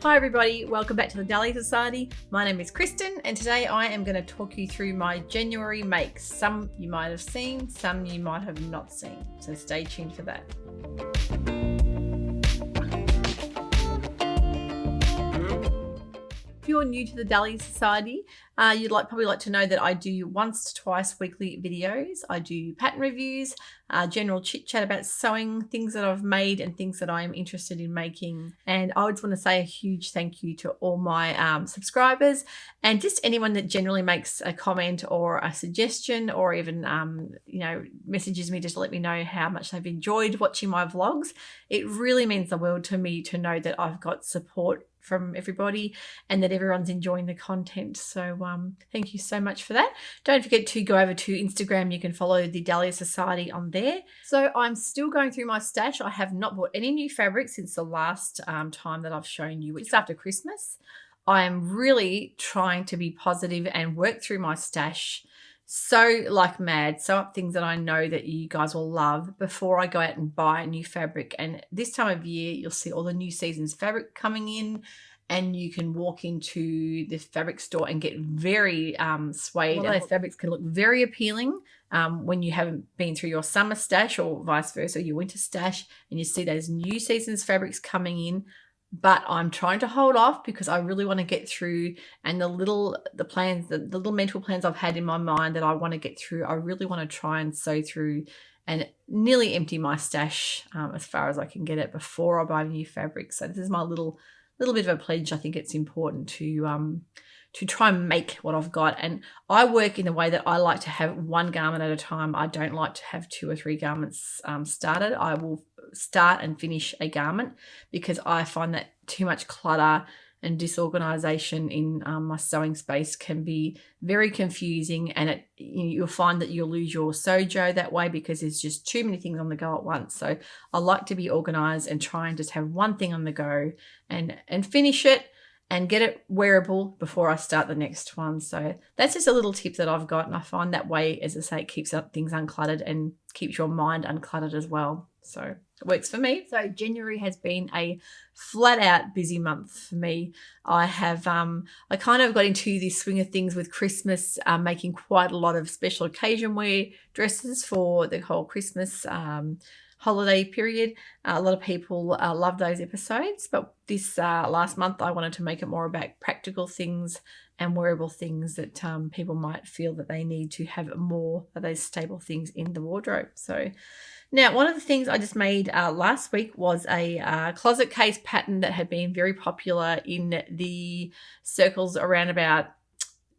Hi everybody, welcome back to the Zadie Society. My name is Kristen and today I am going to talk you through my January makes. Some you might have seen, some you might have not seen, so stay tuned for that. If you're new to the Zadie Society, you'd probably like to know that I do once to twice weekly videos. I do pattern reviews, general chit chat about sewing, things that I've made and things that I'm interested in making. And I just want to say a huge thank you to all my subscribers and just anyone that generally makes a comment or a suggestion or even messages me just to let me know how much they've enjoyed watching my vlogs. It really means the world to me to know that I've got support from everybody and that everyone's enjoying the content. So thank you so much for that. Don't forget to go over to Instagram. You can follow the Zadie Society on there. So I'm still going through my stash. I have not bought any new fabric since the last time that I've shown you, which is after Christmas. I am really trying to be positive and work through my stash so like mad, sew up things that I know that you guys will love before I go out and buy new fabric. And this time of year, you'll see all the new season's fabric coming in and you can walk into the fabric store and get very swayed. Well, those fabrics can look very appealing when you haven't been through your summer stash or vice versa, your winter stash, and you see those new season's fabrics coming in. But I'm trying to hold off because I really want to get through, and the little mental plans I've had in my mind that I want to get through, I really want to try and sew through and nearly empty my stash as far as I can get it before I buy new fabric. So this is my little bit of a pledge. I think it's important to try and make what I've got. And I work in the way that I like to have one garment at a time. I don't like to have 2 or 3 garments started. I will start and finish a garment because I find that too much clutter and disorganization in my sewing space can be very confusing, and you'll find that you'll lose your sojo that way because there's just too many things on the go at once. So I like to be organized and try and just have one thing on the go and finish it and get it wearable before I start the next one. So that's just a little tip that I've got, and I find that way, as I say, it keeps things uncluttered and keeps your mind uncluttered as well. So it works for me. So January has been a flat out busy month for me. I have I kind of got into the swing of things with Christmas, making quite a lot of special occasion wear dresses for the whole Christmas holiday period. A lot of people love those episodes, but this last month I wanted to make it more about practical things and wearable things that people might feel that they need to have more of those stable things in the wardrobe. So now, one of the things I just made last week was a closet case pattern that had been very popular in the circles around about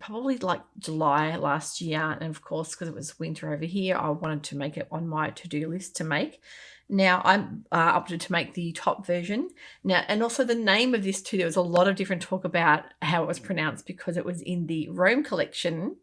probably like July last year. And of course, because it was winter over here, I wanted to make it on my to-do list to make. Now, I'm opted to make the top version. Now, and also the name of this too, there was a lot of different talk about how it was pronounced because it was in the Robe collection.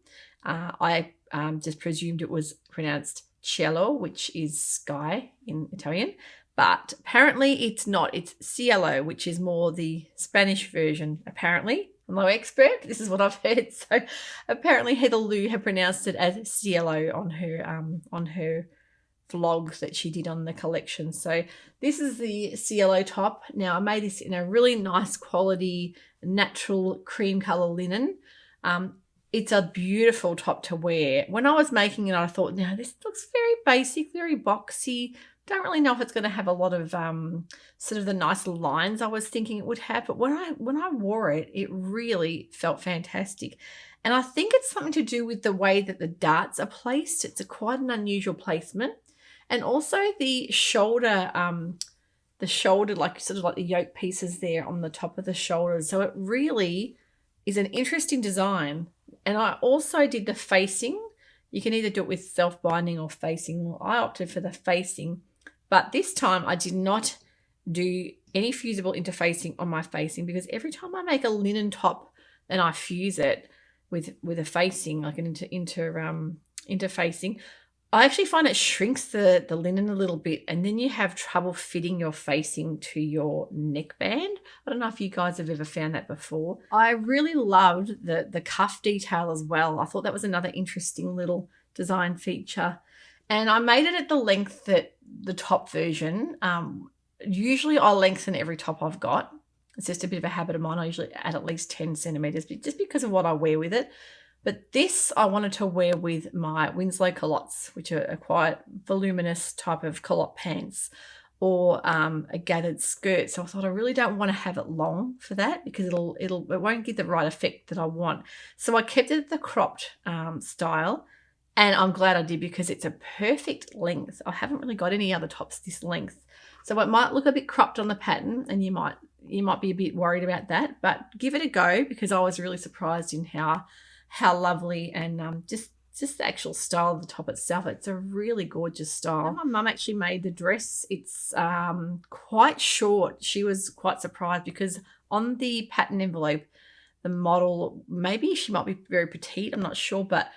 I just presumed it was pronounced Cielo, which is sky in Italian, but apparently it's not. It's Cielo, which is more the Spanish version, apparently. I'm no expert. This is what I've heard. So apparently Heather Lou had pronounced it as Cielo on her vlogs that she did on the collection. So this is the Cielo top. Now I made this in a really nice quality natural cream color linen. It's a beautiful top to wear. When I was making it, I thought, now this looks very basic, very boxy. Don't really know if it's going to have a lot of sort of the nice lines I was thinking it would have. But when I wore it, it really felt fantastic. And I think it's something to do with the way that the darts are placed. It's quite an unusual placement. And also the shoulder, like sort of like the yoke pieces there on the top of the shoulders. So it really is an interesting design. And I also did the facing. You can either do it with self-binding or facing. Well, I opted for the facing, but this time I did not do any fusible interfacing on my facing because every time I make a linen top and I fuse it with a facing, like an interfacing, I actually find it shrinks the linen a little bit, and then you have trouble fitting your facing to your neckband. I don't know if you guys have ever found that before. I really loved the cuff detail as well. I thought that was another interesting little design feature. And I made it at the length that the top version. Usually I lengthen every top I've got. It's just a bit of a habit of mine. I usually add at least 10 centimeters just because of what I wear with it. But this I wanted to wear with my Winslow culottes, which are a quite voluminous type of culotte pants, or a gathered skirt. So I thought I really don't want to have it long for that because it won't give the right effect that I want. So I kept it the cropped style, and I'm glad I did because it's a perfect length. I haven't really got any other tops this length. So it might look a bit cropped on the pattern, and you might be a bit worried about that, but give it a go because I was really surprised in how lovely and just the actual style of the top itself. It's a really gorgeous style. My mum actually made the dress. It's quite short. She was quite surprised because on the pattern envelope, the model, maybe she might be very petite, I'm not sure, but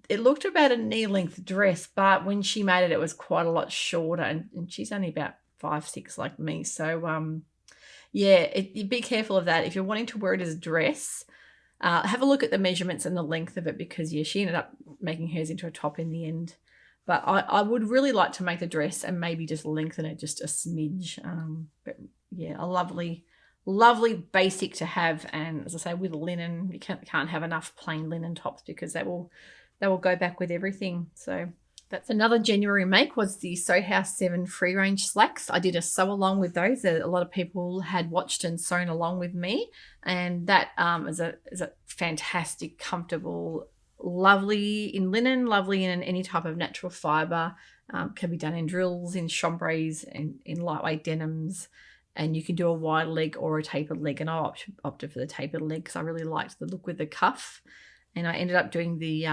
it looked about a knee-length dress, but when she made it, it was quite a lot shorter, and she's only about 5'6" like me. So yeah, be careful of that. If you're wanting to wear it as a dress, have a look at the measurements and the length of it because, yeah, she ended up making hers into a top in the end. But I would really like to make the dress and maybe just lengthen it just a smidge. But, yeah, a lovely basic to have. And, as I say, with linen, you can't have enough plain linen tops because they will go back with everything. So that's another January make was the Sew House 7 free range slacks. I did a sew along with those. A lot of people had watched and sewn along with me, and that is a fantastic, comfortable, lovely in linen, lovely in any type of natural fibre. Can be done in drills, in chambres, and in lightweight denims. And you can do a wide leg or a tapered leg, and I opted for the tapered leg because I really liked the look with the cuff. And I ended up doing the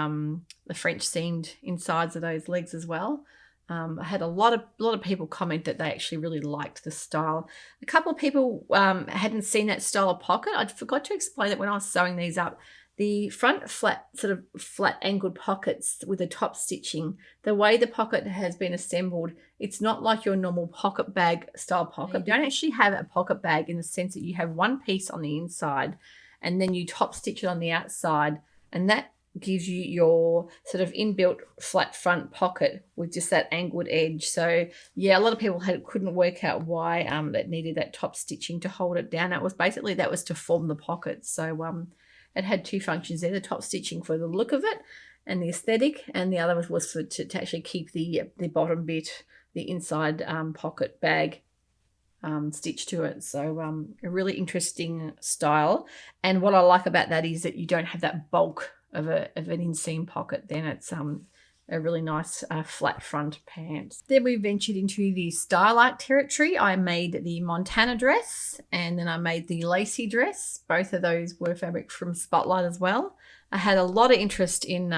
French seamed insides of those legs as well. I had a lot of people comment that they actually really liked the style. A couple of people hadn't seen that style of pocket. I forgot to explain that when I was sewing these up. The front flat angled pockets with the top stitching, the way the pocket has been assembled, it's not like your normal pocket bag style pocket. You don't actually have a pocket bag in the sense that you have one piece on the inside and then you top stitch it on the outside. And that gives you your sort of inbuilt flat front pocket with just that angled edge. So, yeah, a lot of people couldn't work out why that needed that top stitching to hold it down. That was to form the pocket. So it had two functions there, the top stitching for the look of it and the aesthetic, and the other was to actually keep the bottom bit, the inside pocket bag stitch to it. So a really interesting style, and what I like about that is that you don't have that bulk of an inseam pocket. Then it's a really nice flat front pants. Then we ventured into the Starlight territory. I made the Montana dress, and then I made the Lacey dress. Both of those were fabric from Spotlight as well. I had a lot of interest in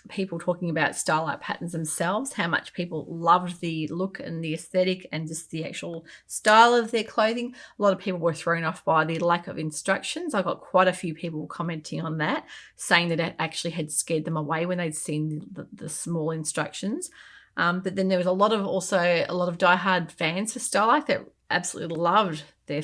people talking about Starlight Patterns themselves, how much people loved the look and the aesthetic and just the actual style of their clothing. A lot of people were thrown off by the lack of instructions. I got quite a few people commenting on that, saying that it actually had scared them away when they'd seen the small instructions. But then there was a lot of diehard fans for Starlight that absolutely loved their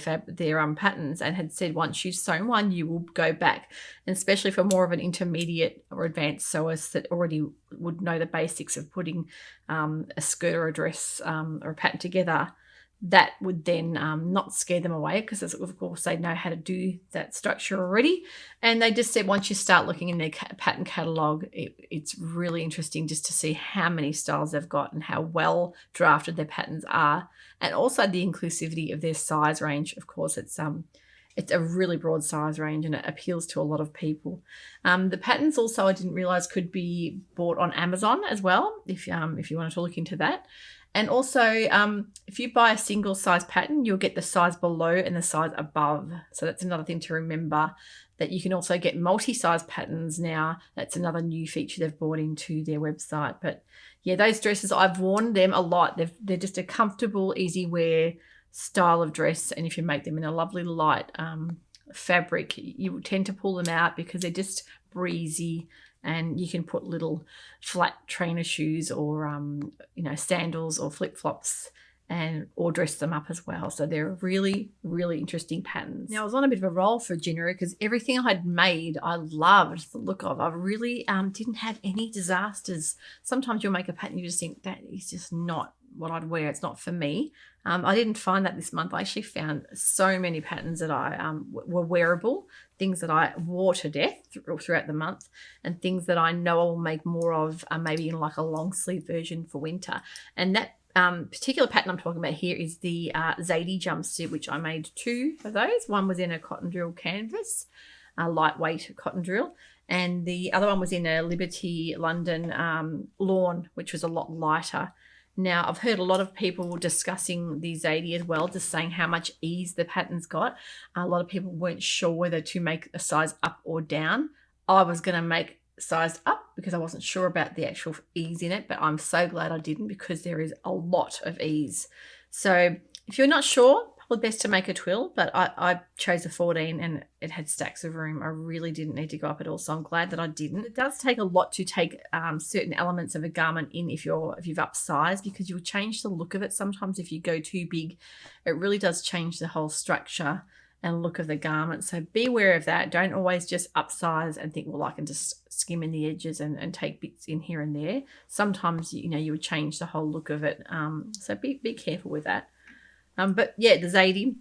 patterns and had said once you've sewn one you will go back, and especially for more of an intermediate or advanced sewist that already would know the basics of putting a skirt or a dress or a pattern together, that would then not scare them away because of course they know how to do that structure already. And they just said once you start looking in their pattern catalogue, it's really interesting just to see how many styles they've got and how well drafted their patterns are, and also the inclusivity of their size range. Of course, it's a really broad size range and it appeals to a lot of people. The patterns also I didn't realise could be bought on Amazon as well if you wanted to look into that. And also, if you buy a single size pattern, you'll get the size below and the size above. So that's another thing to remember, that you can also get multi-size patterns now. That's another new feature they've brought into their website. But yeah, those dresses, I've worn them a lot. They're just a comfortable, easy wear style of dress. And if you make them in a lovely light fabric, you tend to pull them out because they're just breezy. And you can put little flat trainer shoes or sandals or flip-flops or dress them up as well. So they're really, really interesting patterns. Now I was on a bit of a roll for January because everything I'd made I loved the look of. I really didn't have any disasters. Sometimes you'll make a pattern you just think that is just not what I'd wear. It's not for me. I didn't find that this month. I actually found so many patterns that I were wearable, things that I wore to death throughout the month, and things that I know I'll make more of, maybe in like a long sleeve version for winter. And that particular pattern I'm talking about here is the Zadie Jumpsuit, which I made 2 of those. One was in a cotton drill canvas, a lightweight cotton drill, and the other one was in a Liberty London lawn, which was a lot lighter. Now, I've heard a lot of people discussing the Zadie as well, just saying how much ease the pattern's got. A lot of people weren't sure whether to make a size up or down. I was going to make sized up because I wasn't sure about the actual ease in it, but I'm so glad I didn't, because there is a lot of ease. So if you're not sure, probably best to make a twill, but I chose a 14 and it had stacks of room. I really didn't need to go up at all, so I'm glad that I didn't. It does take a lot to take certain elements of a garment in if you've upsized, because you'll change the look of it. Sometimes if you go too big, it really does change the whole structure and look of the garment. So be aware of that. Don't always just upsize and think, well, I can just skim in the edges and take bits in here and there. Sometimes, you would change the whole look of it. So be careful with that. But yeah, the Zadie,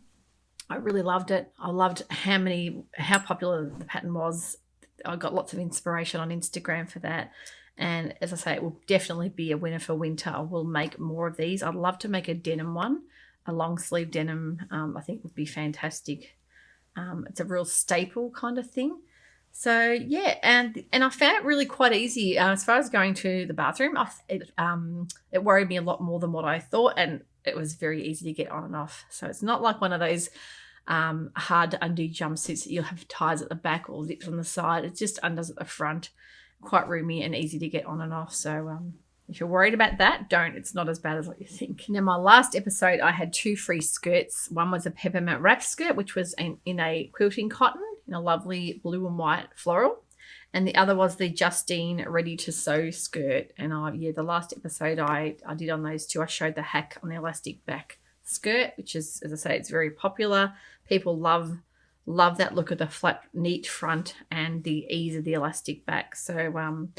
I really loved it. I loved how popular the pattern was. I got lots of inspiration on Instagram for that. And as I say, it will definitely be a winner for winter. I will make more of these. I'd love to make a denim one. A long sleeve denim, I think would be fantastic. It's a real staple kind of thing. So yeah, and I found it really quite easy as far as going to the bathroom. It worried me a lot more than what I thought, and it was very easy to get on and off. So it's not like one of those hard to undo jumpsuits that you'll have ties at the back or zips on the side. It just undoes at the front, quite roomy and easy to get on and off. So if you're worried about that, don't. It's not as bad as what you think. Now, my last episode, I had 2 free skirts. One was a Peppermint Wrap skirt, which was in a quilting cotton, in a lovely blue and white floral. And the other was the Justine Ready to Sew skirt. And the last episode I did on those 2, I showed the hack on the elastic back skirt, which is, as I say, it's very popular. People love that look of the flat, neat front and the ease of the elastic back. So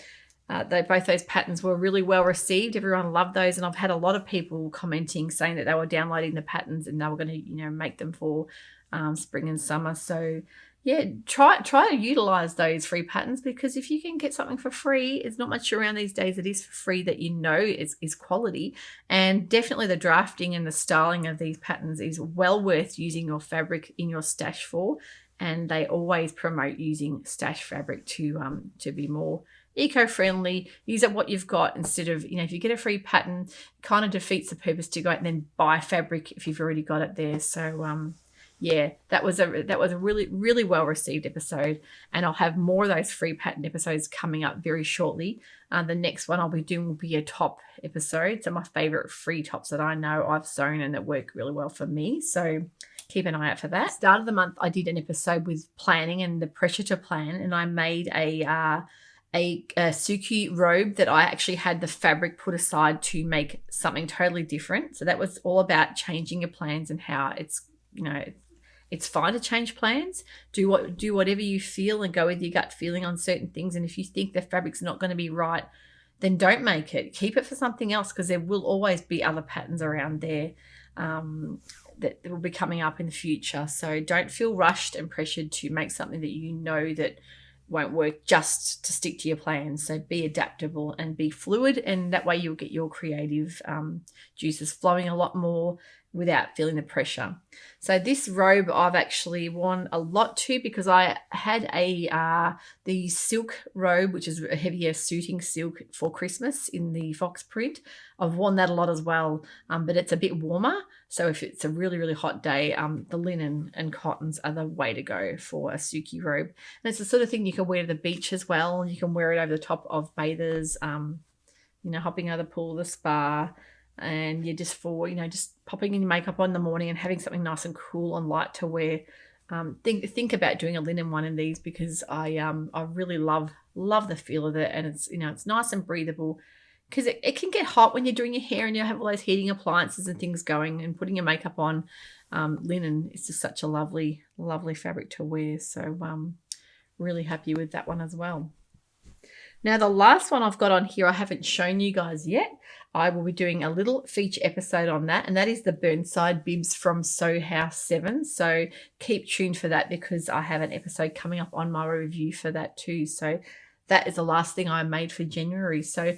both those patterns were really well received. Everyone loved those, and I've had a lot of people commenting saying that they were downloading the patterns and they were going to, make them for spring and summer. So yeah, try to utilize those free patterns, because if you can get something for free, there's not much around these days that is for free that is quality. And definitely the drafting and the styling of these patterns is well worth using your fabric in your stash for. And they always promote using stash fabric to be more eco-friendly. Use up what you've got instead of, if you get a free pattern, it kind of defeats the purpose to go out and then buy fabric if you've already got it there. So yeah, that was a really, really well received episode, and I'll have more of those free pattern episodes coming up very shortly. The next one I'll be doing will be a top episode. So my favorite free tops that I know I've sewn and that work really well for me. So keep an eye out for that. Start of the month, I did an episode with planning and the pressure to plan, and I made a Suki robe that I actually had the fabric put aside to make something totally different. So that was all about changing your plans and how it's fine to change plans. Do whatever you feel and go with your gut feeling on certain things. And if you think the fabric's not going to be right, then don't make it. Keep it for something else, because there will always be other patterns around there that will be coming up in the future. So don't feel rushed and pressured to make something that that won't work just to stick to your plans. So be adaptable and be fluid, and that way you'll get your creative juices flowing a lot more without feeling the pressure. So this robe I've actually worn a lot too, because I had the silk robe, which is a heavier suiting silk, for Christmas in the fox print. I've worn that a lot as well, but it's a bit warmer. So if it's a really, really hot day, the linen and cottons are the way to go for a Suki robe. And it's the sort of thing you can wear to the beach as well. You can wear it over the top of bathers, hopping out of the pool, the spa, and you're just just popping in your makeup on in the morning and having something nice and cool and light to wear. Think about doing a linen one in these, because I really love the feel of it, and it's nice and breathable, because it can get hot when you're doing your hair and you have all those heating appliances and things going and putting your makeup on. Linen is just such a lovely, lovely fabric to wear. So really happy with that one as well. Now, the last one I've got on here, I haven't shown you guys yet. I will be doing a little feature episode on that, and that is the Burnside bibs from Sew House 7. So keep tuned for that because I have an episode coming up on my review for that too. So that is the last thing I made for January. So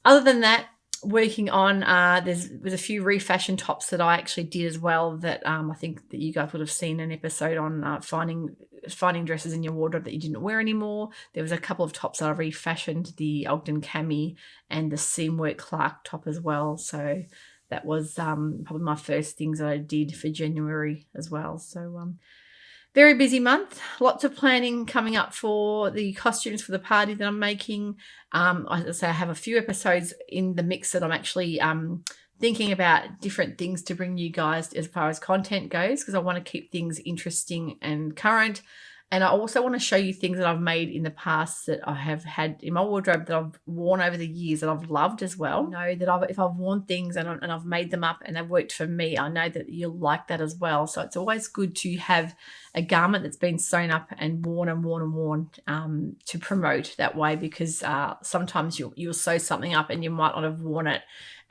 other than that, working on, there's a few refashion tops that I actually did as well that I think that you guys would have seen an episode on finding dresses in your wardrobe that you didn't wear anymore. There was a couple of tops that I refashioned, the Ogden Cami and the Seamwork Clark top as well. So that was probably my first things that I did for January as well. So very busy month, lots of planning coming up for the costumes for the party that I'm making. I have a few episodes in the mix that I'm actually thinking about different things to bring you guys as far as content goes, because I want to keep things interesting and current. And I also want to show you things that I've made in the past that I have had in my wardrobe that I've worn over the years that I've loved as well. I know that if I've worn things and I've made them up and they've worked for me, I know that you'll like that as well. So it's always good to have a garment that's been sewn up and worn and worn and worn to promote that way, because sometimes you'll sew something up and you might not have worn it.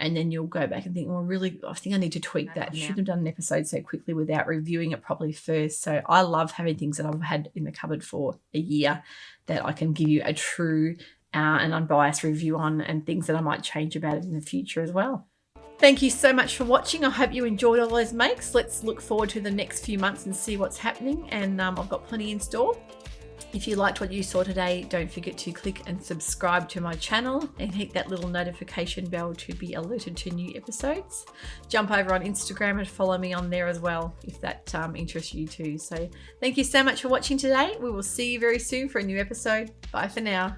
And then you'll go back and think, well, really, I think I need to tweak that. I shouldn't have done an episode so quickly without reviewing it properly first. So I love having things that I've had in the cupboard for a year that I can give you a true and unbiased review on, and things that I might change about it in the future as well. Thank you so much for watching. I hope you enjoyed all those makes. Let's look forward to the next few months and see what's happening. And I've got plenty in store. If you liked what you saw today, don't forget to click and subscribe to my channel and hit that little notification bell to be alerted to new episodes. Jump over on Instagram and follow me on there as well if that interests you too. So thank you so much for watching today. We will see you very soon for a new episode. Bye for now.